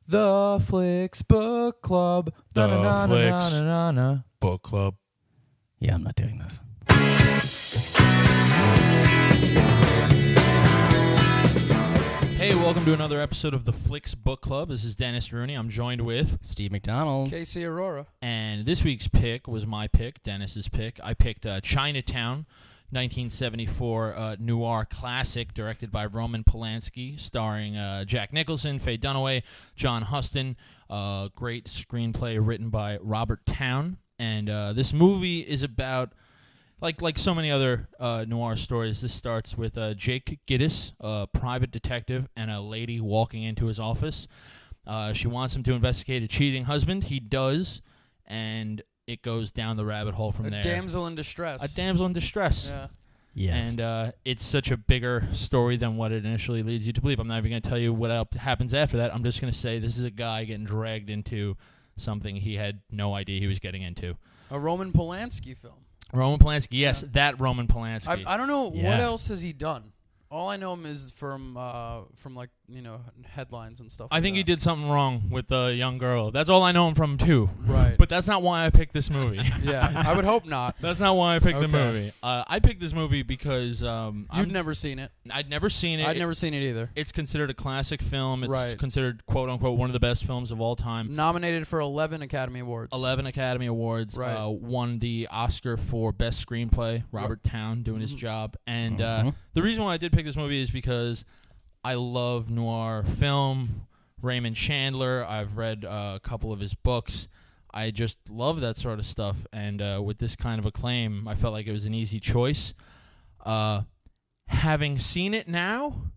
The Flicks Book Club. The Na-na-na-na-na-na-na. Book Club. Yeah, I'm not doing this. Hey, welcome to another episode of the Flicks Book Club. This is Dennis Rooney. I'm joined with Steve McDonald. Casey Aurora. And this week's pick was my pick, Dennis's pick. I picked Chinatown, 1974 noir classic directed by Roman Polanski, starring Jack Nicholson, Faye Dunaway, John Huston. Great screenplay written by Robert Towne. And this movie is about, like so many other noir stories, this starts with Jake Gittes, a private detective, and a lady walking into his office. She wants him to investigate a cheating husband. He does, and it goes down the rabbit hole from there. A damsel in distress. A damsel in distress. Yeah. Yes. And it's such a bigger story than what it initially leads you to believe. I'm not even going to tell you what happens after that. I'm just going to say this is a guy getting dragged into something he had no idea he was getting into. A Roman Polanski film. Roman Polanski, yes, that Roman Polanski. I don't know Yeah. what else has he done. All I know him is from like headlines and stuff. I think like he did something wrong with the young girl. That's all I know him from, too. Right. But that's not why I picked this movie. Yeah, I would hope not. That's not why I picked the Okay. movie. I picked this movie because You've never seen it. I'd never seen it. I'd never seen it either. It's considered a classic film. It's Right. considered, quote-unquote, one of the best films of all time. Nominated for 11 Academy Awards. 11 Academy Awards. Right. Won the Oscar for Best Screenplay. Robert Towne doing his job. And the reason why I did pick this movie is because I love noir film. Raymond Chandler. I've read a couple of his books. I just love that sort of stuff. And with this kind of acclaim, I felt like it was an easy choice. Having seen it now,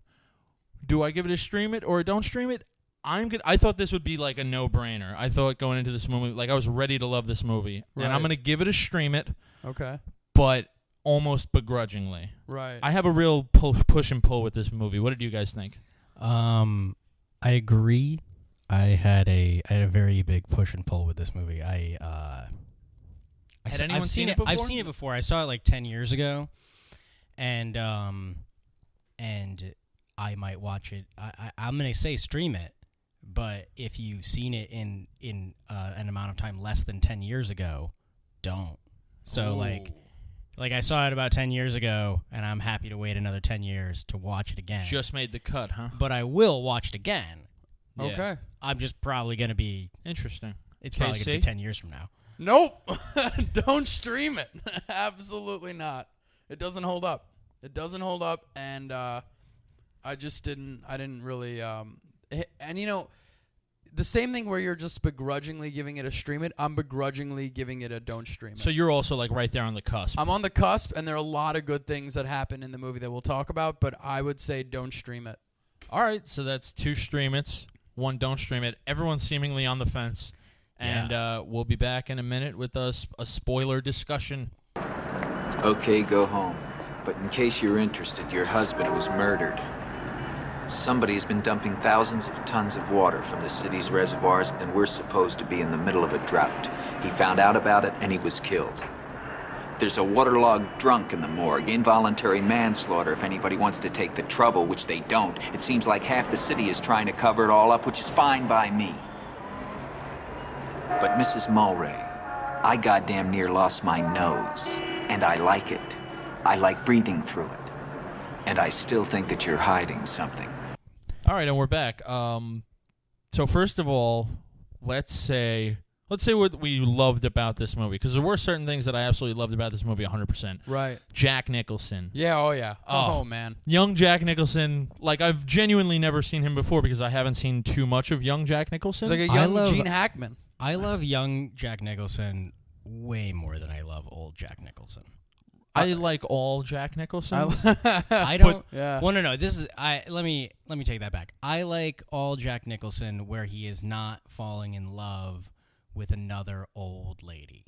do I give it a stream it or don't stream it? I thought this would be like a no-brainer. I thought going into this movie, like I was ready to love this movie. Right. And I'm going to give it a stream it, Okay. but almost begrudgingly. Right. I have a real push and pull with this movie. What did you guys think? I agree. I had a very big push and pull with this movie. Had anyone I've seen it before? I've seen it before. I saw it like 10 years ago, and I might watch it. I'm gonna say stream it, but if you've seen it in an amount of time less than 10 years ago, don't. So like I saw it about 10 years ago, and I'm happy to wait another 10 years to watch it again. Just made the cut, huh? But I will watch it again. Yeah. Okay. I'm just probably going to be... Interesting. It's probably going to be KC? 10 years from now. Nope. Don't stream it. Absolutely not. It doesn't hold up. It doesn't hold up, and I didn't really and the same thing where you're just begrudgingly giving it a stream it, I'm begrudgingly giving it a don't stream it. So you're also like right there on the cusp. I'm on the cusp, and there are a lot of good things that happen in the movie that we'll talk about, but I would say don't stream it. All right, so that's 2 stream it's, 1 don't stream it. Everyone's seemingly on the fence. And we'll be back in a minute with a spoiler discussion. Okay, go home. But in case you're interested, your husband was murdered. Somebody has been dumping thousands of tons of water from the city's reservoirs, and we're supposed to be in the middle of a drought. He found out about it, and he was killed. There's a waterlogged drunk in the morgue, involuntary manslaughter if anybody wants to take the trouble, which they don't. It seems like half the city is trying to cover it all up, which is fine by me. But Mrs. Mulray, I goddamn near lost my nose, and I like it. I like breathing through it. And I still think that you're hiding something. All right, and we're back. So first of all, let's say what we loved about this movie, because there were certain things that I absolutely loved about this movie 100%. Right. Jack Nicholson. Yeah, oh yeah. Oh. Oh man. Young Jack Nicholson, like I've genuinely never seen him before because I haven't seen too much of young Jack Nicholson. It's like a I young love- Gene Hackman. I love young Jack Nicholson way more than I love old Jack Nicholson. I like all Jack Nicholsons. I don't... Yeah. Well, no. This is... Let me take that back. I like all Jack Nicholson where he is not falling in love with another old lady.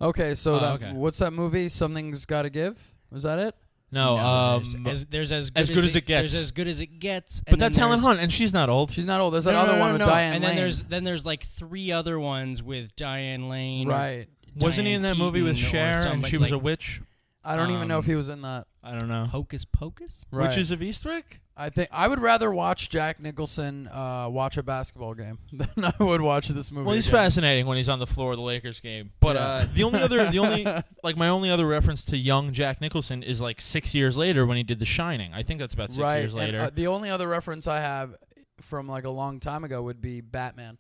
Okay, so okay. what's that movie? Something's Gotta Give? Was that it? No, there's as As Good as It Gets. There's As Good as It Gets. but that's Helen Hunt, and she's not old. She's not old. There's that other one with Diane and Lane. then there's like 3 other ones with Diane Lane. Right. Wasn't he in that movie with Cher, and she was a witch? I don't even know if he was in that. I don't know. Hocus Pocus? Right. Witches of Eastwick? I think I would rather watch Jack Nicholson watch a basketball game than I would watch this movie. Well, he's again. fascinating when he's on the floor of the Lakers game. But my only other reference to young Jack Nicholson is like 6 years later when he did The Shining. I think that's about 6 years later. And, the only other reference I have from like a long time ago would be Batman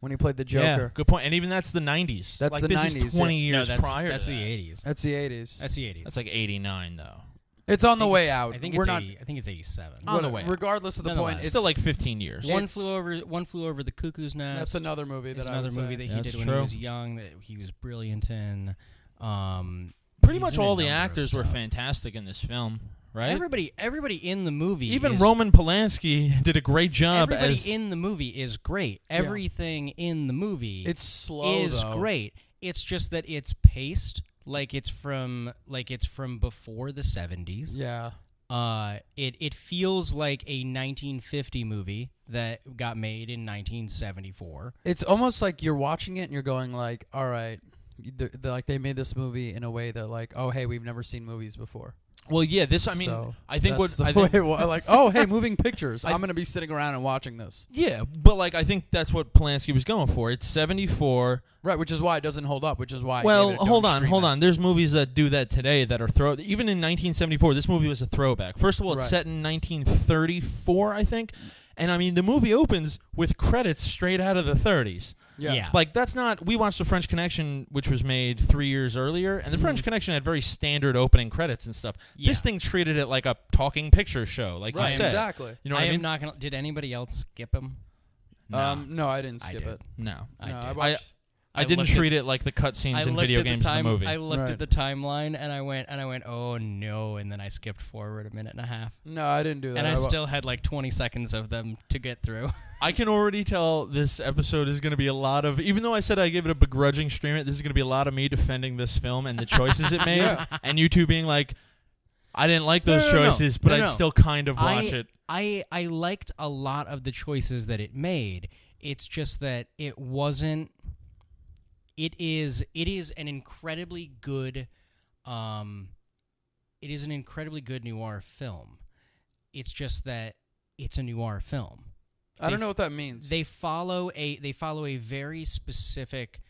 when he played the Joker. Yeah, good point. And even that's the 90s. That's like, the this 90s. Is 20 years that's, prior. That's to the that. 80s. That's the 80s. That's the 80s. That's like 89 though. It's on the way out. I think We're it's not. 80, I think it's 87. On the way out. Regardless of the point, Nonetheless. it's Still like 15 years. Yeah. One flew over the cuckoo's nest. That's another movie It's that another I would movie say. that he That's did when true. he was young that he was brilliant in. Pretty He's much in a all the number of actors were stuff. fantastic in this film, right? Everybody in the movie. Even is, Roman Polanski did a great job. Everybody in the movie is great. Everything in the movie It's slow is though. great. It's just that it's paced like it's from before the 70s. Yeah. It feels like a 1950 movie that got made in 1974. It's almost like you're watching it and you're going like, all right, they're like they made this movie in a way that like, oh hey, we've never seen movies before. Well, yeah. This, I mean, So I think what that's the I think, way, like, oh hey, moving pictures. I'm gonna be sitting around and watching this. yeah, but like I think that's what Polanski was going for. It's 74. Right, which is why it doesn't hold up. Which is why. I Well, gave it a hold don't on, stream hold it. on. There's movies that do that today that are even in 1974. This movie was a throwback. First of all, it's Right. set in 1934, I think, and I mean the movie opens with credits straight out of the 30s. Yeah. Like that's not. We watched The French Connection, which was made 3 years earlier, and The French Connection had very standard opening credits and stuff. Yeah. This thing treated it like a talking picture show, like Right, you said. exactly. You know what I am mean? not gonna. Did anybody else skip him? No, I didn't I skip did. it. No, I No, did. I watched. I didn't looked at- treat it like the cutscenes in looked video at the games in time, the movie. I looked Right. at the timeline and I went, oh no, and then I skipped forward a minute and a half, No, I didn't do that. and I wa- still had like 20 seconds of them to get through. I can already tell this episode is going to be a lot of, even though I said I gave it a begrudging stream it, this is going to be a lot of me defending this film and the choices it made, Yeah. and you two being like, I didn't like No, those no, no, no. choices, but No, I'd no. still kind of watch it. I liked a lot of the choices that it made. It's just that it wasn't. It is an incredibly good. It is an incredibly good noir film. It's just that it's a noir film. I don't know what that means. They follow a very specific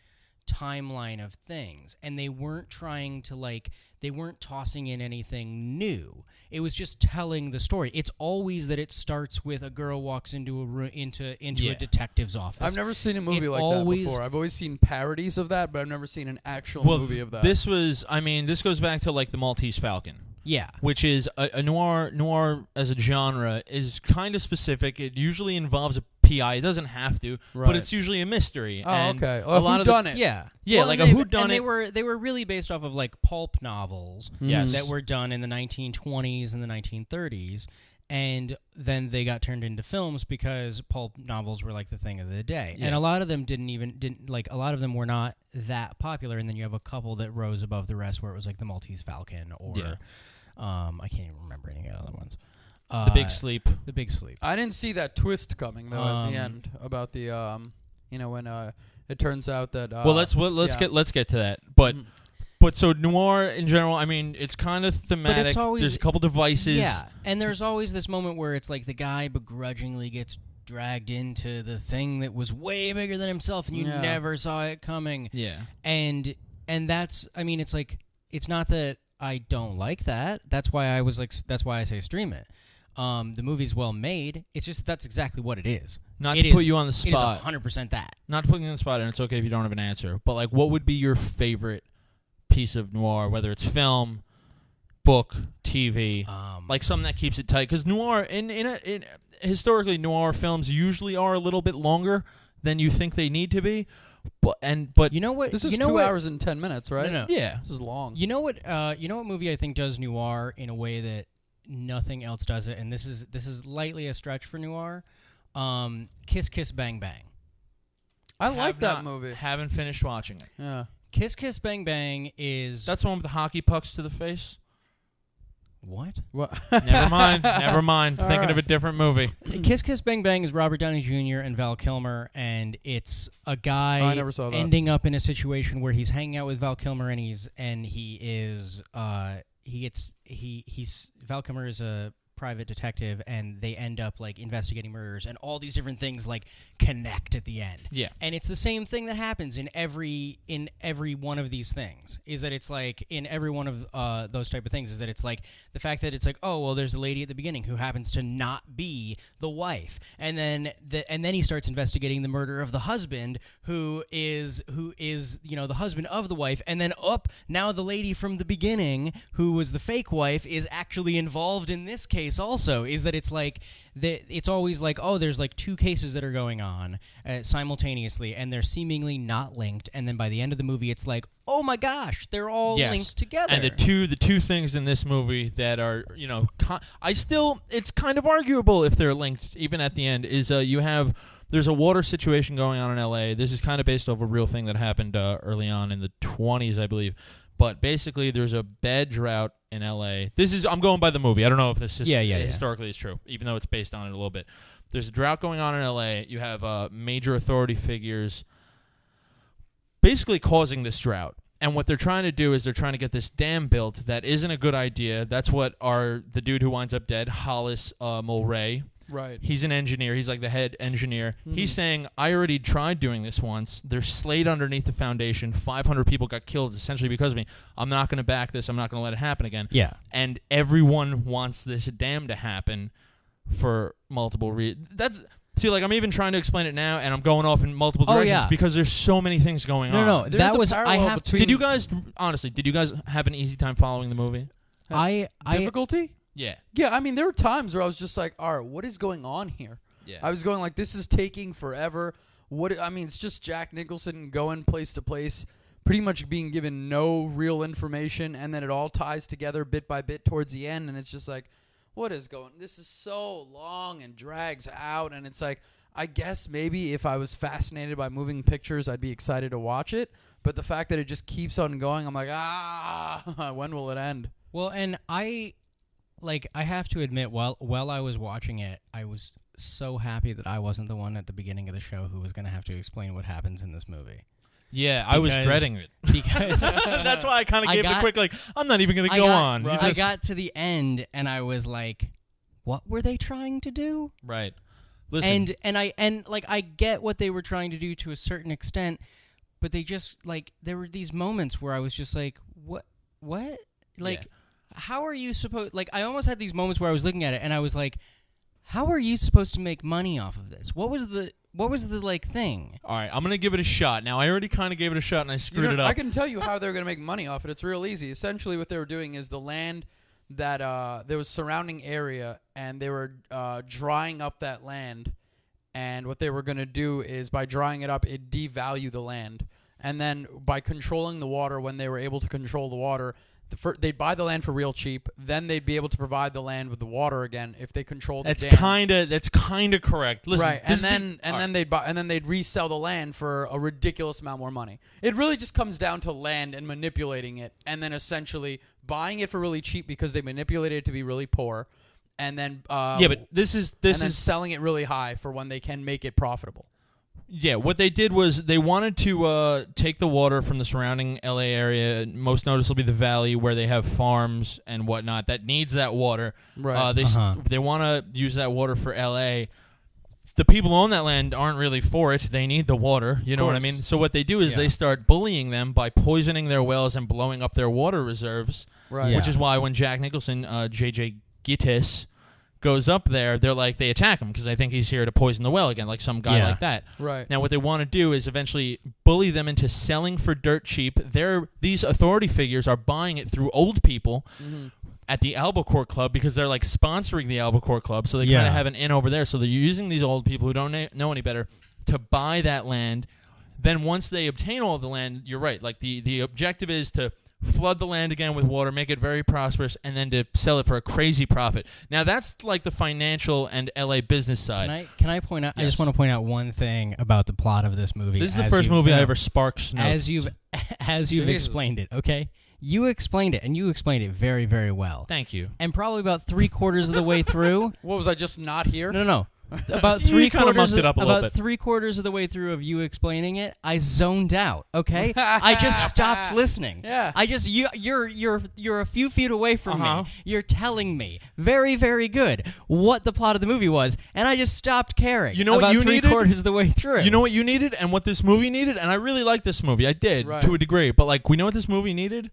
timeline of things, and they weren't trying to they weren't tossing in anything new. It was just telling the story. It's always that it starts with a girl walks into a room into Yeah. a detective's office. I've never seen a movie It like always- that before. I've always seen parodies of that, but I've never seen an actual Well, movie of that. this was, I mean, this goes back to like the Maltese Falcon. Yeah. Which is a noir. Noir as a genre is kind of specific. It usually involves a PI. It doesn't have to, Right. but it's usually a mystery. Oh, and okay. A lot of whodunit. Yeah. Yeah, Well, like and a they- whodunit. And they were really based off of like pulp novels Yes. that were done in the 1920s and the 1930s, and then they got turned into films because pulp novels were like the thing of the day. Yeah. And a lot of them didn't like a lot of them were not that popular, and then you have a couple that rose above the rest where it was like the Maltese Falcon or Yeah. I can't even remember any of the other ones. The Big Sleep. The Big Sleep. I didn't see that twist coming though at the Um, end about the when it turns out that Let's yeah. get to that. But Mhm. but so noir in general, I mean, it's kind of thematic. always- There's a couple devices. Yeah, and there's always this moment where it's like the guy begrudgingly gets dragged into the thing that was way bigger than himself, and you Yeah. never saw it coming. Yeah. And that's, I mean, it's like, it's not that I don't like that. That's why I was like, that's why I say stream it. The movie's well made. It's just that's exactly what it is. Not It to put is- you on the It is spot. 100% that. Not to put you on the spot, and it's okay if you don't have an answer. But like, what would be your favorite piece of noir, whether it's film, book, TV, like something that keeps it tight? Because noir, in historically, noir films usually are a little bit longer than you think they need to be. But You know what? This is you know 2 what? hours and 10 minutes, right? No. yeah, This is long. You know what? You know what movie I think does noir in a way that nothing else does it, and this is lightly a stretch for noir. Kiss Kiss Bang Bang. I like Have that not- movie. Haven't finished watching it. Yeah. Kiss Kiss Bang Bang is That's the one with the hockey pucks to the face. what? What? Never mind. Never mind. All Thinking right. of a different movie. Kiss Kiss Bang Bang is Robert Downey Jr. and Val Kilmer, and it's a guy Oh, I never saw that. ending up in a situation where he's hanging out with Val Kilmer, and Val Kilmer is a private detective, and they end up like investigating murders, and all these different things like connect at the end. Yeah. And it's the same thing that happens in every one of these things. Is that it's like in every one of those type of things is that it's like the fact that it's like, oh well, there's a lady at the beginning who happens to not be the wife, and then he starts investigating the murder of the husband who is the husband of the wife, and then now the lady from the beginning who was the fake wife is actually involved in this case also. Is that it's like it's always like, oh, there's like two cases that are going on simultaneously, and they're seemingly not linked, and then by the end of the movie it's like, oh my gosh, they're all linked together. And the two things in this movie that are, it's kind of arguable if they're linked even at the end, is there's a water situation going on in L.A. This is kind of based off a real thing that happened early on in the 1920s, I believe. But basically, there's a bad drought in L.A. I'm going by the movie. I don't know if this is historically is true, even though it's based on it a little bit. There's a drought going on in L.A. You have major authority figures basically causing this drought. And what they're trying to do is they're trying to get this dam built that isn't a good idea. That's what the dude who winds up dead, Hollis Mulray. Right. He's an engineer. He's like the head engineer. Mm-hmm. He's saying, I already tried doing this once. There's slate underneath the foundation. 500 people got killed essentially because of me. I'm not going to back this. I'm not going to let it happen again. Yeah. And everyone wants this dam to happen for multiple reasons. I'm even trying to explain it now, and I'm going off in multiple directions because there's so many things going on. No, that was I have. Did you guys have an easy time following the movie? Difficulty? Yeah. Yeah, I mean, there were times where I was just like, all right, what is going on here? Yeah. I was going like, this is taking forever. It's just Jack Nicholson going place to place, pretty much being given no real information, and then it all ties together bit by bit towards the end, and it's just like, this is so long and drags out, and it's like, I guess maybe if I was fascinated by moving pictures, I'd be excited to watch it, but the fact that it just keeps on going, I'm like, when will it end? Well, and I have to admit, while I was watching it, I was so happy that I wasn't the one at the beginning of the show who was going to have to explain what happens in this movie. Yeah, I was dreading it. Because that's why I kind of gave it a quick, I'm not even going to go on. Right. I got to the end, and I was like, what were they trying to do? Right. Listen. And I get what they were trying to do to a certain extent, but they just, there were these moments where I was just like, what? How are you supposed... I almost had these moments where I was looking at it, and I was like, how are you supposed to make money off of this? What was the thing? All right, I'm going to give it a shot. Now, I already kind of gave it a shot, and I screwed it up. I can tell you how they're going to make money off it. It's real easy. Essentially, what they were doing is the land that there was surrounding area, and they were drying up that land, and what they were going to do is by drying it up, it devalued the land. And then by controlling the water, when they were able to control the water... they'd buy the land for real cheap. Then they'd be able to provide the land with the water again if they controlled the dam. That's kind of correct. Listen, right, and then they'd resell the land for a ridiculous amount more money. It really just comes down to land and manipulating it, and then essentially buying it for really cheap because they manipulated it to be really poor, and then but this is selling it really high for when they can make it profitable. Yeah, what they did was they wanted to take the water from the surrounding LA area, most noticeably the valley where they have farms and whatnot that needs that water. Right. They want to use that water for LA. The people who own that land aren't really for it. They need the water. You know what I mean? So what they do is they start bullying them by poisoning their wells and blowing up their water reserves. Right. Which is why when Jack Nicholson, J.J. Gittes, goes up there, they attack him because they think he's here to poison the well again, like some guy like that. Right. Now, what they want to do is eventually bully them into selling for dirt cheap. These authority figures are buying it through old people at the Albacore Club because they're sponsoring the Albacore Club, so they kind of have an in over there. So they're using these old people who don't know any better to buy that land. Then once they obtain all of the land, you're right. The objective is to flood the land again with water, make it very prosperous, and then to sell it for a crazy profit. Now, that's the financial and LA business side. Can I point out? Yes. I just want to point out one thing about the plot of this movie. This is the first movie I ever sparks notes. As you've explained it, okay? You explained it, and you explained it very, very well. Thank you. And probably about 3/4 of the way through... What, was I just not here? No. About You three kinda quarters mucked it up a little about bit. 3/4 of the way through of you explaining it, I zoned out. Okay, I just stopped listening. Yeah. I just you're a few feet away from Uh-huh. me. You're telling me very, very good what the plot of the movie was, and I just stopped caring. You know what about you needed? 3/4 of the way through. You know what you needed and what this movie needed? And I really like this movie. I did, Right. to a degree. But, like, we know what this movie needed?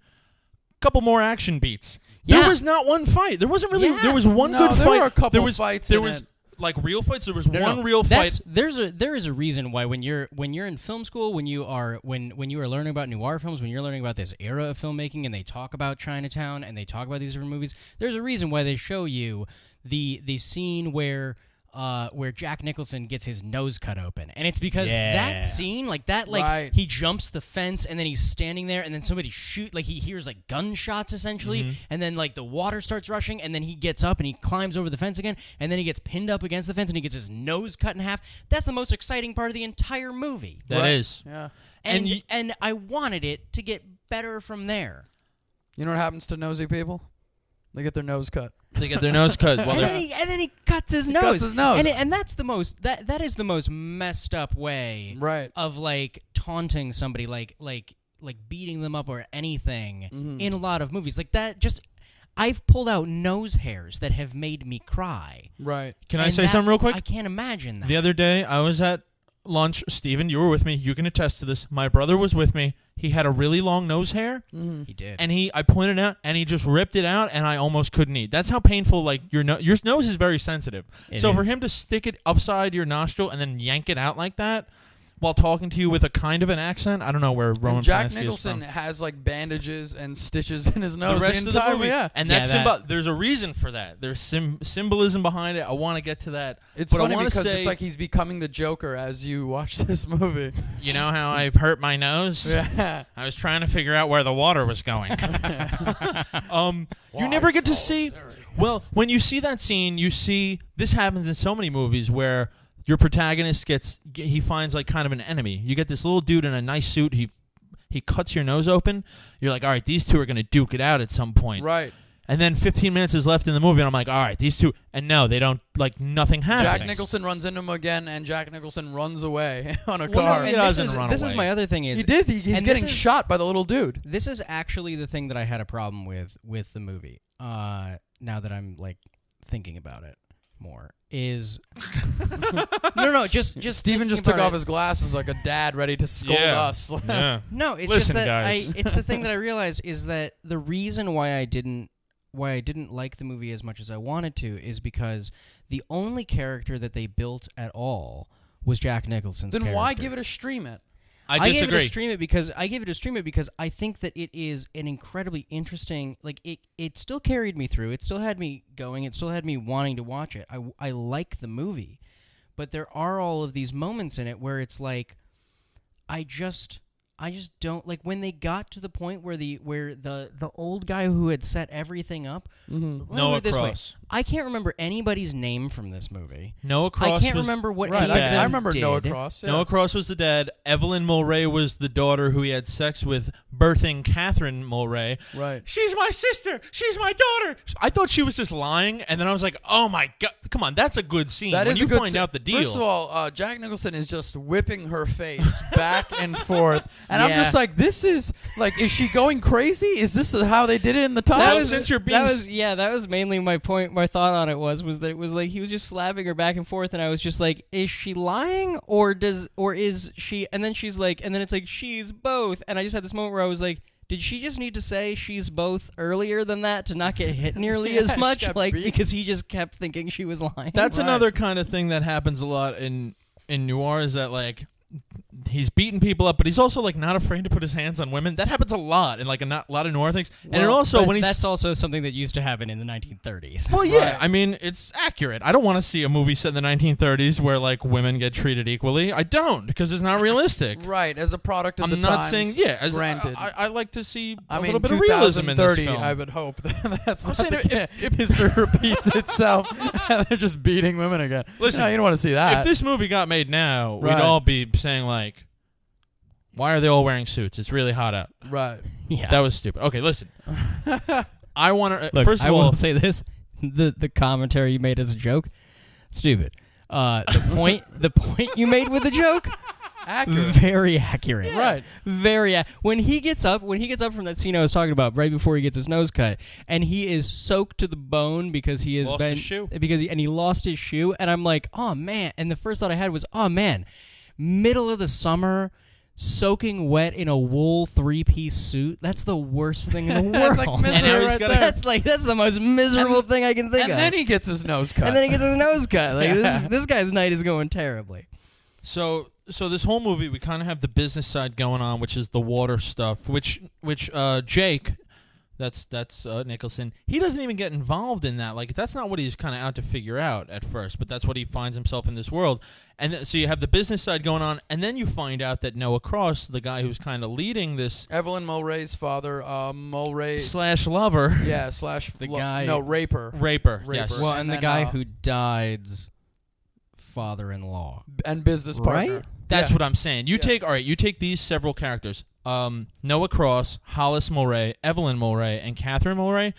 Couple more action beats. Yeah. There was not one fight. There wasn't really. Yeah. There was one No, good there fight. were a couple there was fights There in was it. like real fights. There was No, one no. real fight. There is a reason why when you're in film school, when you are learning about noir films, when you're learning about this era of filmmaking, and they talk about Chinatown and they talk about these different movies, there's a reason why they show you the scene where Jack Nicholson gets his nose cut open, and it's because that scene, like that, like Right. he jumps the fence and then he's standing there, and then somebody he hears like gunshots essentially, and then like the water starts rushing, and then he gets up and he climbs over the fence again, and then he gets pinned up against the fence and he gets his nose cut in half. That's the most exciting part of the entire movie. That is. Yeah. And I wanted it to get better from there. You know what happens to nosy people? They get their nose cut. They get their nose cut. While And they're then he cuts his nose. cuts his nose. And that's the most that is the most messed up way Right. of like taunting somebody, like beating them up or anything in a lot of movies. Like that just I've pulled out nose hairs that have made me cry. Right. Can I And say that- something real quick? I can't imagine that. The other day, I was at lunch. Steven, you were with me. You can attest to this. My brother was with me. He had a really long nose hair, He did. and I pointed out, and he just ripped it out, and I almost couldn't eat. That's how painful, like, your nose is very sensitive. So for is. him to stick it upside your nostril and then yank it out like that while talking to you with a kind of an accent, I don't know where Roman And Jack Polanski Nicholson is from. has like bandages and stitches in his nose The rest of the entire movie, Yeah. and Yeah, that's there's a reason for that. There's symbolism behind it. I want to get to that. It's but funny I wanna because say, it's like he's becoming the Joker as you watch this movie. you know how I hurt my nose? Yeah. I was trying to figure out where the water was going. You never get to see. Well, when you see that scene, you see this happens in so many movies where your protagonist he finds like kind of an enemy. You get this little dude in a nice suit. He cuts your nose open. You're like, all right, these two are gonna duke it out at some point. Right. And then 15 minutes is left in the movie, and I'm like, all right, these two. And no, they don't. Like nothing happens. Jack Nicholson runs into him again, and Jack Nicholson runs away on a Well, no, car. and He this doesn't is run this is away. my other thing is He did. He's and getting this is- shot by the little dude. This is actually the thing that I had a problem with the movie. Now that I'm like thinking about it more is no just Steven thinking just took about off it. his glasses like a dad ready to scold us. Yeah. No, it's Listen, just that guys. it's the thing that I realized is that the reason why I didn't like the movie as much as I wanted to is because the only character that they built at all was Jack Nicholson's Then character. why give it a stream it? I gave it disagree. a stream it because I think that it is an incredibly interesting. Like it still carried me through. It still had me going. It still had me wanting to watch it. I like the movie, but there are all of these moments in it where it's like, I just don't like when they got to the point where the old guy who had set everything up. Let me put Noah it this way. Cross. I can't remember anybody's name from this movie. Noah Cross. I can't was, remember what Right. any of them I remember did. Noah Cross. Yeah. Noah Cross was the dad. Evelyn Mulray was the daughter who he had sex with, birthing Catherine Mulray. Right. She's my sister. She's my daughter. I thought she was just lying, and then I was like, oh my god, come on, that's a good scene. That when is you a good find out the deal. First of all, Jack Nicholson is just whipping her face back and forth, and I'm Yeah. just like, this is like, is she going crazy? Is this how they did it in the time? Well, since you're being that was mainly my point. My thought on it was that it was like he was just slapping her back and forth, and I was just like, is she lying or is she? And then she's like, and then it's like she's both, and I just had this moment where I was like, did she just need to say she's both earlier than that to not get hit nearly Yeah, as she much? kept Like beating. because he just kept thinking she was lying. That's Right. another kind of thing that happens a lot in noir is that like he's beating people up, but he's also like not afraid to put his hands on women. That happens a lot in like a lot of noir things. And it Well, also but when he's that's also something that used to happen in the 1930s. well, yeah. Right. I mean, it's accurate. I don't want to see a movie set in the 1930s where like women get treated equally. I don't because it's not realistic. Right, as a product of I'm the not times, saying as granted. I like to see I a mean, little bit of realism in this 2030, film. I would hope that's I'm not saying the if- case. If history repeats itself, and they're just beating women again. Listen, no, you don't want to see that. If this movie got made now, Right. we'd all be saying like, "Why are they all wearing suits? It's really hot out." right. Yeah. That was stupid. Okay, listen. I want to Look, first I of all, will say this: the commentary you made as a joke, stupid. The point you made with the joke, Accurate. very accurate. Right. When he gets up from that scene I was talking about, right before he gets his nose cut, and he is soaked to the bone because he has Lost his shoe. he lost his shoe, and I'm like, oh man. And the first thought I had was, oh man, middle of the summer, soaking wet in a wool 3-piece suit. That's the worst thing in the world. That's like misery right there. That's the most miserable thing I can think of. And then he gets his nose cut. Like this guy's night is going terribly. So this whole movie, we kind of have the business side going on, which is the water stuff, which Jake, that's Nicholson, he doesn't even get involved in that. Like, that's not what he's kind of out to figure out at first, but that's what he finds himself in this world. And so you have the business side going on, and then you find out that Noah Cross, the guy who's kind of leading this, Evelyn Mulray's father, Mulray / lover, yeah, raper. Raper, yes. Well, And and the then, guy who died's father-in-law. and business partner. Right? That's Yeah. what I'm saying. You take these several characters, Noah Cross, Hollis Mulray, Evelyn Mulray, and Catherine Mulray.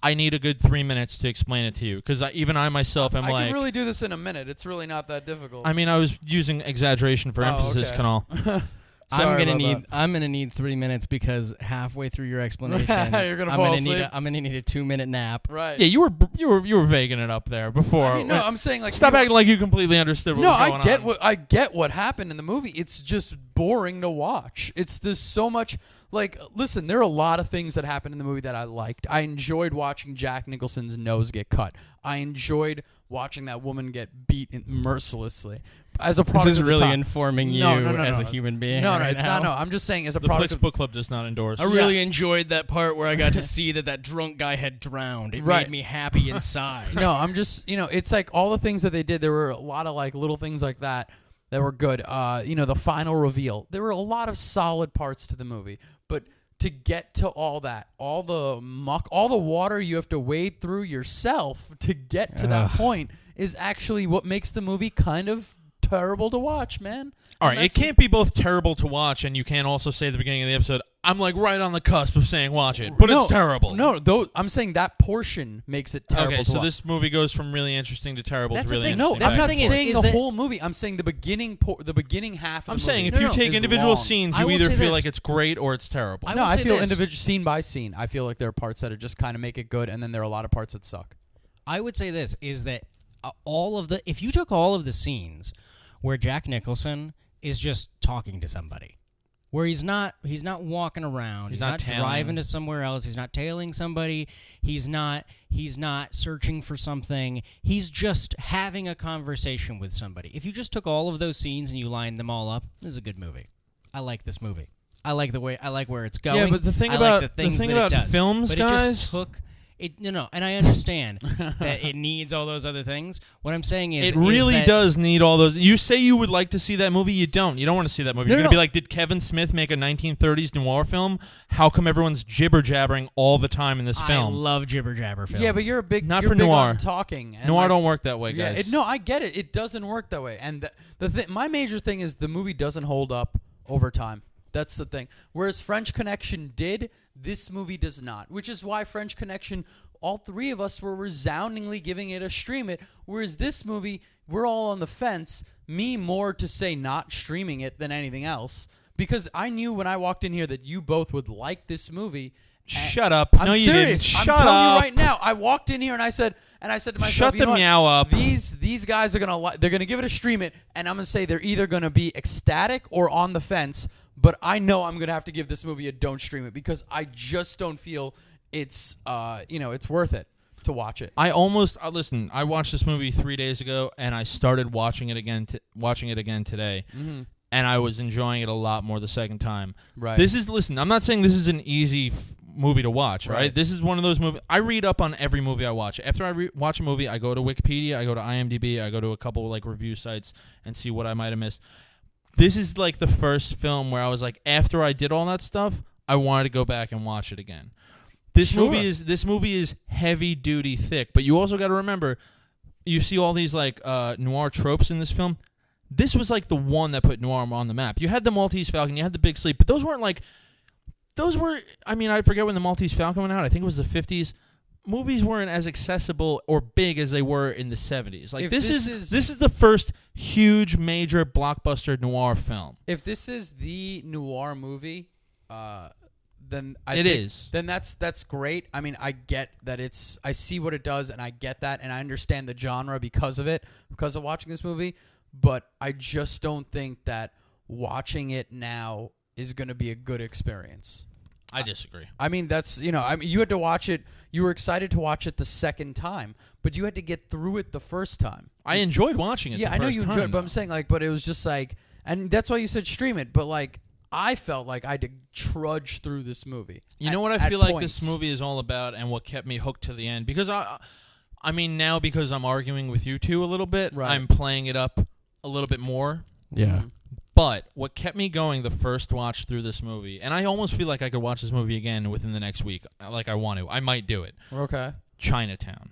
I need a good 3 minutes to explain it to you, because even I myself am I like, can really do this in a minute. It's really not that difficult. I mean, I was using exaggeration for emphasis, okay. Kanal. Sorry about I'm gonna need 3 minutes because halfway through your explanation, You're gonna fall asleep? I'm gonna need a 2-minute nap. right. Yeah, you were vaguing it up there before. I mean, no, I'm saying like Stop acting like you completely understood what No, was going on. I get what happened in the movie. It's just boring to watch. There's so much. Like, listen, there are a lot of things that happened in the movie that I liked. I enjoyed watching Jack Nicholson's nose get cut. I enjoyed watching that woman get beat mercilessly. As a product This is of the really time. informing you as a human being. No, right it's now. not. No, I'm just saying as a The product Flicks of Book Club does not endorse. I really enjoyed that part where I got to see that drunk guy had drowned. It Right. made me happy inside. No, I'm just, it's like all the things that they did, there were a lot of like little things like that were good. The final reveal. There were a lot of solid parts to the movie, but to get to all that, all the muck, all the water you have to wade through yourself to get to that point is actually what makes the movie kind of terrible to watch, man. All right, it can't be both terrible to watch, and you can't also say at the beginning of the episode, I'm like right on the cusp of saying watch it, but it's terrible. No, I'm saying that portion makes it terrible. Okay, to so watch. this movie goes from really interesting to terrible That's to the really thing. No, interesting. I'm not the thing saying is the that- whole movie. I'm saying the beginning half of the I'm movie. saying if you take is individual long. scenes, I you will either say feel this. like it's great or it's terrible. I No, will I say feel this. individual scene by scene. I feel like there are parts that are just kind of make it good, and then there are a lot of parts that suck. I would say this is that if you took all of the scenes where Jack Nicholson is just talking to somebody, where he's not walking around, he's not tailing. driving to somewhere else, he's not tailing somebody, he's not searching for something, he's just having a conversation with somebody. If you just took all of those scenes and you lined them all up, this is a good movie. I like this movie. I like where it's going. Yeah, but the thing I about like the things the thing that about it does. films, but guys, it just took it. No, and I understand that it needs all those other things. What I'm saying is, it really that does need all those. You say you would like to see that movie, you don't. You don't want to see that movie. No, You're no, going to be no. like, did Kevin Smith make a 1930s noir film? How come everyone's jibber-jabbering all the time in this I film? love jibber jabber films. Yeah, but you're Not you're for big noir. on talking. And Noir like, don't work that way, Yeah, guys. no, I get it. It doesn't work that way. And my major thing is the movie doesn't hold up over time. That's the thing. Whereas French Connection did, this movie does not. Which is why French Connection, all three of us were resoundingly giving it a stream it. Whereas this movie, we're all on the fence. Me more to say not streaming it than anything else. Because I knew when I walked in here that you both would like this movie. Shut up. I'm No, you serious. didn't. I'm Shut telling up. you right now. I walked in here and I said to myself, Shut you the know what? meow up. These guys are they're gonna give it a stream it, and I'm gonna say they're either gonna be ecstatic or on the fence. But I know I'm gonna have to give this movie a don't stream it because I just don't feel it's it's worth it to watch it. I almost listen. I watched this movie 3 days ago, and I started watching it again. Watching it again today, and I was enjoying it a lot more the second time. Right. Listen. I'm not saying this is an easy movie to watch. Right. Right. This is one of those movies. I read up on every movie I watch. After I watch a movie, I go to Wikipedia, I go to IMDb, I go to a couple like review sites and see what I might have missed. This is like the first film where I was like, after I did all that stuff, I wanted to go back and watch it again. This movie is heavy duty thick, but you also got to remember, you see all these like noir tropes in this film. This was like the one that put noir on the map. You had the Maltese Falcon, you had the Big Sleep, but those weren't like, I forget when the Maltese Falcon went out. I think it was the 50s. movies weren't as accessible or big as they were in the 70s. Like If this this is the first huge major blockbuster noir film. If this is the noir movie, then Then that's great. I mean, I get that I see what it does, and I get that, and I understand the genre because of watching this movie. But I just don't think that watching it now is going to be a good experience. I disagree. I mean, you had to watch it. You were excited to watch it the second time, but you had to get through it the first time. I enjoyed watching it. Yeah, the I know first you time, enjoyed it, but though. I'm saying but it was just and that's why you said stream it. But I felt like I had to trudge through this movie. You know what I feel like this movie is all about, and what kept me hooked to the end? Because I mean, now because I'm arguing with you two a little bit, right. I'm playing it up a little bit more. Yeah. Mm-hmm. But what kept me going the first watch through this movie, and I almost feel like I could watch this movie again within the next week, like I want to. I might do it. Okay. Chinatown.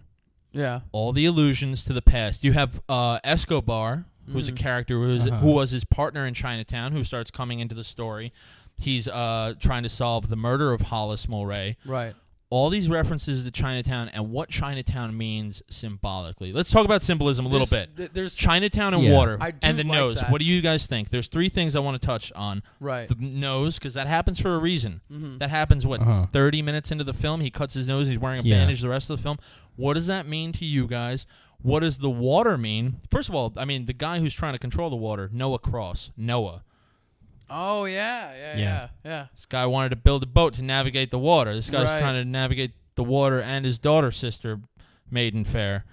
Yeah. All the allusions to the past. You have Escobar, who's a character who was his partner in Chinatown, who starts coming into the story. He's trying to solve the murder of Hollis Mulray. Right. All these references to Chinatown and what Chinatown means symbolically. Let's talk about symbolism a little bit. There's Chinatown and Yeah. water I do and the like nose. that. What do you guys think? There's three things I want to touch on. right. The nose, because that happens for a reason. Mm-hmm. That happens, 30 minutes into the film? He cuts his nose. He's wearing a bandage the rest of the film. What does that mean to you guys? What does the water mean? First of all, I mean, the guy who's trying to control the water, Noah Cross. Noah. Oh yeah. This guy wanted to build a boat to navigate the water. This guy's Right. trying to navigate the water and his daughter's sister maiden fair.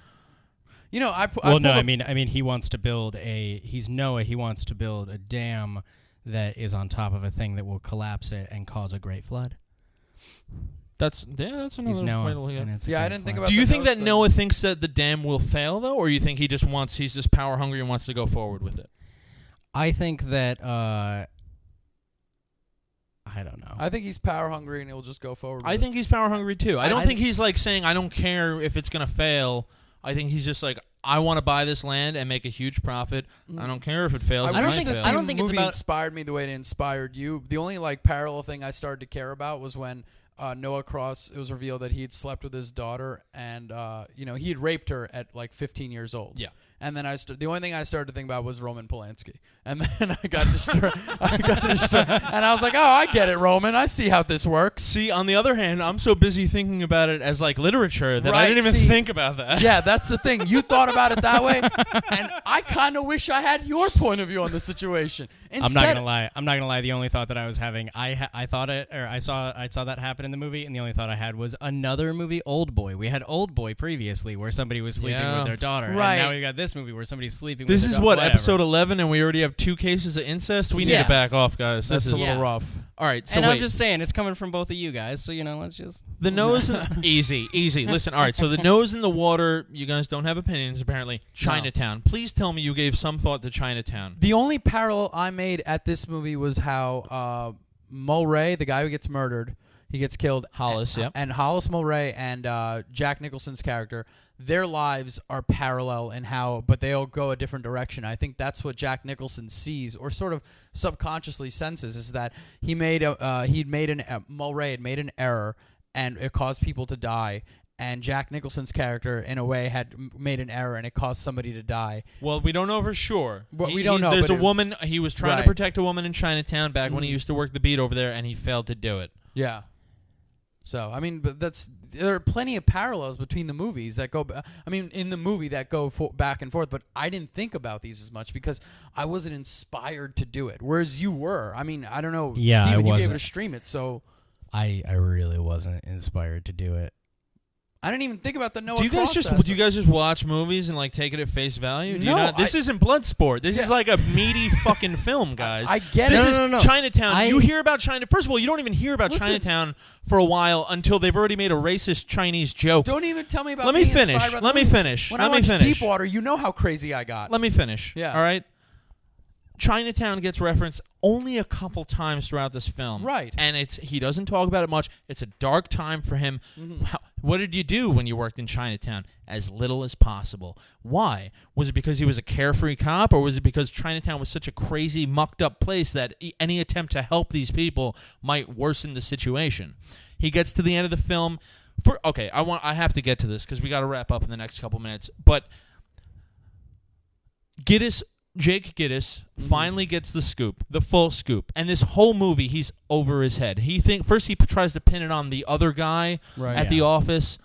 You know, I mean, he wants to build he's Noah. He wants to build a dam that is on top of a thing that will collapse it and cause a great flood. That's He's another way Noah. to look at it. And it's a Yeah, I great didn't think flood. about Do you the think nose that thing. Noah thinks that the dam will fail, though, or you think he's just power hungry and wants to go forward with it? I think that I don't know. I think he's power hungry and he'll just go forward. I with think he's power hungry too. I don't I think he's like saying I don't care if it's gonna fail. I think he's just like I want to buy this land and make a huge profit. I don't care if it fails. I it don't might think fail. I don't think the it's movie about- inspired me the way it inspired you. The only parallel thing I started to care about was when Noah Cross. It was revealed that he had slept with his daughter, and he had raped her at 15 years old. Yeah. And then the only thing I started to think about was Roman Polanski, and then I got distracted. And I was like, oh, I get it, Roman. I see how this works. See, on the other hand, I'm so busy thinking about it as literature that I Right, didn't even see- think about that. Yeah, that's the thing. You thought about it that way, and I kind of wish I had your point of view on the situation. I'm not gonna lie. I'm not gonna lie. The only thought that I was having, I saw that happen in the movie, and the only thought I had was another movie, Old Boy. We had Old Boy previously, where somebody was sleeping Yeah. with their daughter, Right. and now we got this movie where somebody's sleeping. This with is their what daughter. episode 11, and we already have 2 cases of incest. We need Yeah. to back off, guys. That's This a is little rough. all right. So And wait. I'm just saying, it's coming from both of you guys, so let's just. The nose, easy. Listen, all right. So the nose in the water. You guys don't have opinions, apparently. Chinatown. Please tell me you gave some thought to Chinatown. The only parallel I made at this movie was how Mulray, the guy who gets murdered, he gets killed. Hollis, yep. And Hollis Mulray and Jack Nicholson's character, their lives are parallel in but they all go a different direction. I think that's what Jack Nicholson sees, or sort of subconsciously senses, is that Mulray had made an error, and it caused people to die. And Jack Nicholson's character, in a way, had made an error, and it caused somebody to die. Well, we don't know for sure. Well, we don't know, There's but a it was- woman. He was trying Right. to protect a woman in Chinatown back when he used to work the beat over there, and he failed to do it. Yeah. So, I mean, but there are plenty of parallels between the movies that go. In the movie that go back and forth. But I didn't think about these as much because I wasn't inspired to do it, whereas you were. I mean, I don't know. Yeah, I Steven, you gave it wasn't. a stream it, so I really wasn't inspired to do it. I didn't even think about the Noah Do you guys Cross just aspect. watch movies and take it at face value? Do you No, not? This isn't Bloodsport. This is Yeah. like a meaty fucking film, guys. I get This it. is No. Chinatown. You hear about China. First of all, you don't even hear about Listen. Chinatown for a while until they've already made a racist Chinese joke. Don't even tell me about. Let me being finish. inspired by the Let me movies. finish. When Let I me watched finish. Deepwater, you know how crazy I got. Let me finish. Yeah. All right. Chinatown gets referenced only a couple times throughout this film. Right. And he doesn't talk about it much. It's a dark time for him. What did you do when you worked in Chinatown? As little as possible. Why? Was it because he was a carefree cop, or was it because Chinatown was such a crazy, mucked up place that any attempt to help these people might worsen the situation? He gets to the end of the film. I have to get to this because we got to wrap up in the next couple minutes. But Jake Gittes finally gets the scoop, the full scoop, and this whole movie he's over his head. First he tries to pin it on the other guy at the office,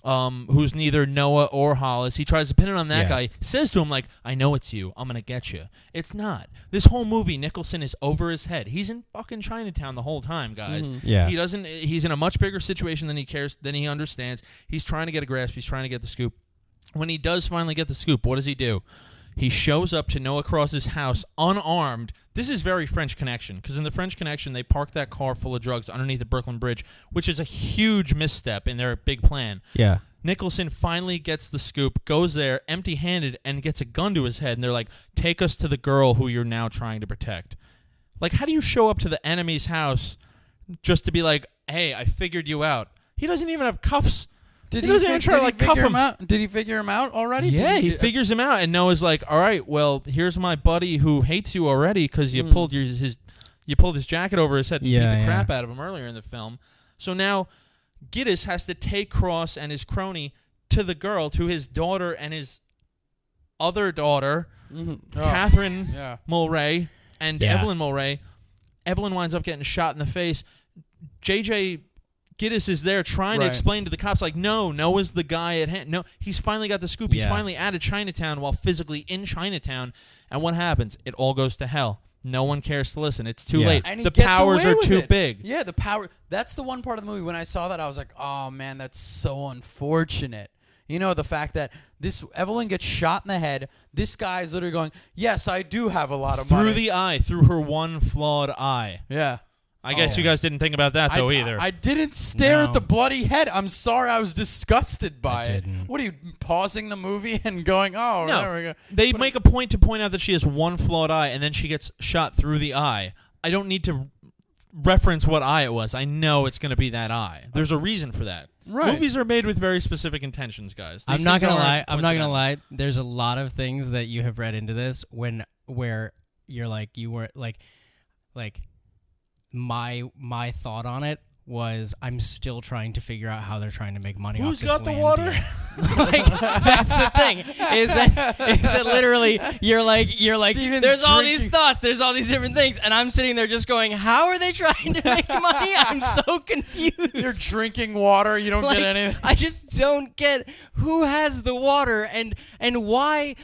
who's neither Noah or Hollis. He tries to pin it on that guy. Says to him like, "I know it's you. I'm gonna get you." It's not. This whole movie, Nicholson is over his head. He's in fucking Chinatown the whole time, guys. Yeah. He's in a much bigger situation than he cares, than he understands. He's trying to get a grasp. He's trying to get the scoop. When he does finally get the scoop, what does he do? He shows up to Noah Cross's house unarmed. This is very French Connection, because in the French Connection, they park that car full of drugs underneath the Brooklyn Bridge, which is a huge misstep in their big plan. Yeah. Nicholson finally gets the scoop, goes there empty-handed, and gets a gun to his head, and they're like, take us to the girl who you're now trying to protect. Like, how do you show up to the enemy's house just to be like, hey, I figured you out? He doesn't even have cuffs. Did he he doesn't even try to like cuff him out? Did he figure him out already? Yeah, he figures him out, and Noah's like, "All right, well, here's my buddy who hates you already because you pulled his jacket over his head and beat the crap out of him earlier in the film." So now, Gittes has to take Cross and his crony to the girl, to his daughter and his other daughter, Catherine Mulray and Evelyn Mulray. Evelyn winds up getting shot in the face. JJ Gittes is there trying to explain to the cops, like, no, Noah's the guy at hand. No, he's finally got the scoop. He's finally out of Chinatown while physically in Chinatown. And what happens? It all goes to hell. No one cares to listen. It's too late. And the powers are too big. Yeah, the power. That's the one part of the movie when I saw that I was like, oh man, that's so unfortunate. You know, the fact that this Evelyn gets shot in the head. This guy's literally going, yes, I do have a lot of money. Through the eye, through her one flawed eye. Yeah. I guess you guys didn't think about that, though, either. I didn't stare at the bloody head. I'm sorry. I was disgusted by it. What are you, pausing the movie and going, oh, no. there we go. They make a point to point out that she has one flawed eye, and then she gets shot through the eye. I don't need to reference what eye it was. I know it's going to be that eye. There's a reason for that. Right. Movies are made with very specific intentions, guys. I'm not going to lie. There's a lot of things that you have read into this where you're like, you were like, my thought on it was I'm still trying to figure out how they're trying to make money off this land. Who's got the water? Like, that's the thing. Is that literally you're like Steven's there's all these thoughts, there's all these different things, and I'm sitting there just going, how are they trying to make money? I'm so confused. You're drinking water, you don't get anything. I just don't get who has the water and why.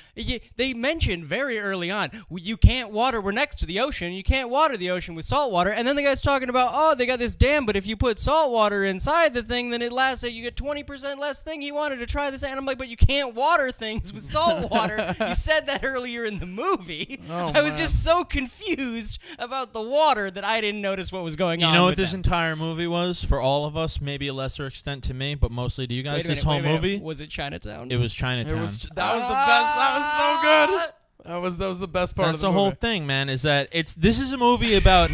They mentioned very early on, you can't water, we're next to the ocean, you can't water the ocean with salt water, and then the guy's talking about, oh, they got this dam, but if you put salt water inside the thing, then it lasts, you get 20% less thing. He wanted to try this, and I'm like, but you can't water things with salt water. You said that earlier in the movie. I was just so confused about the water that I didn't notice what was going on. You know what this entire movie was for all of us? Maybe a lesser extent to me, but mostly to you guys. This whole movie, was it Chinatown? It was Chinatown. That was the best. That was so good. That was the best part of the movie. That's the whole thing, man. Is that this is a movie about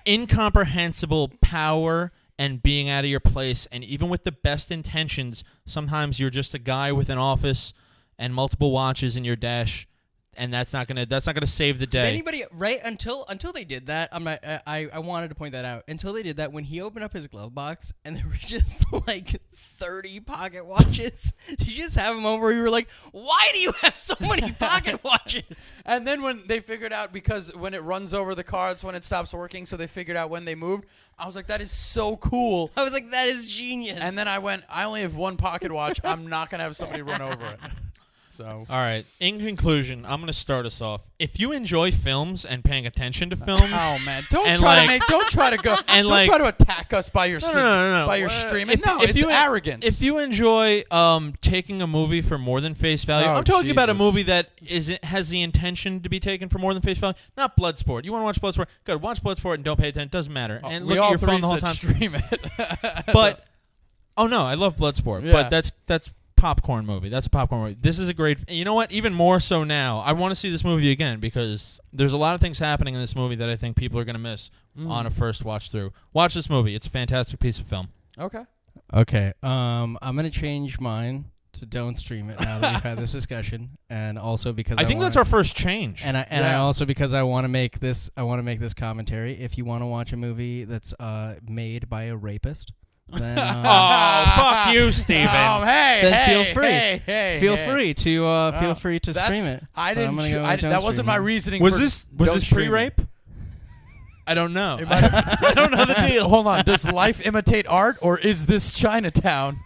incomprehensible power and being out of your place, and even with the best intentions, sometimes you're just a guy with an office and multiple watches in your dash, and that's not gonna save the day. Anybody until they did that, I wanted to point that out. Until they did that, when he opened up his glove box and there were just like 30 pocket watches, did you just have a moment where you were like, why do you have so many pocket watches? And then when they figured out, because when it runs over the car, it's when it stops working, so they figured out when they moved. I was like, that is so cool. I was like, that is genius. And then I went, I only have one pocket watch. I'm not going to have somebody run over it. So. All right. In conclusion, I'm going to start us off. If you enjoy films and paying attention to films, oh man, don't try to attack us by your by your streaming. It's arrogance. If you enjoy taking a movie for more than face value, I'm talking about a movie that has the intention to be taken for more than face value. Not Bloodsport. You want to watch Bloodsport? Good. Watch Bloodsport and don't pay attention. It doesn't matter. And look at your phone the whole time. Stream it. But oh no, I love Bloodsport. Yeah. But that's popcorn movie. That's a popcorn movie. This is a great. You know what? Even more so now, I want to see this movie again because there's a lot of things happening in this movie that I think people are going to miss on a first watch through. Watch this movie. It's a fantastic piece of film. Okay. I'm going to change mine to don't stream it now that we've had this discussion, and also because I think that's our first change. I also because I want to make this commentary. If you want to watch a movie that's made by a rapist, then Oh, fuck you, Steven. Hey, Then hey, feel free. Hey, feel hey. free to stream it. I But I'm didn't. gonna go with don't that wasn't stream my it. reasoning. Was for this don't stream it. pre-rape? I don't know. It might have- I don't know the deal. Hold on. Does life imitate art, or is this Chinatown?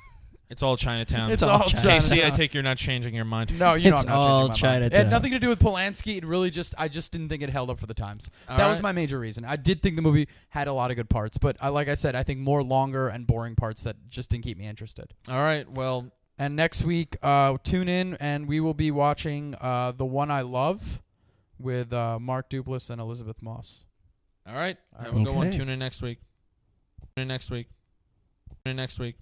It's all Chinatown. It's all all Chinatown. Casey, I Chinatown. take you're not changing your mind. No, you know It's I'm not all changing my mind. It Chinatown. had nothing to do with Polanski. It really I just didn't think it held up for the times. All That was right. my major reason. I did think the movie had a lot of good parts, but like I said, I think more longer and boring parts that just didn't keep me interested. All right. Well, And next week, tune in and we will be watching The One I Love with Mark Duplass and Elizabeth Moss. all right. Have a good one. Okay. Tune in next week. Tune in next week. Tune in next week.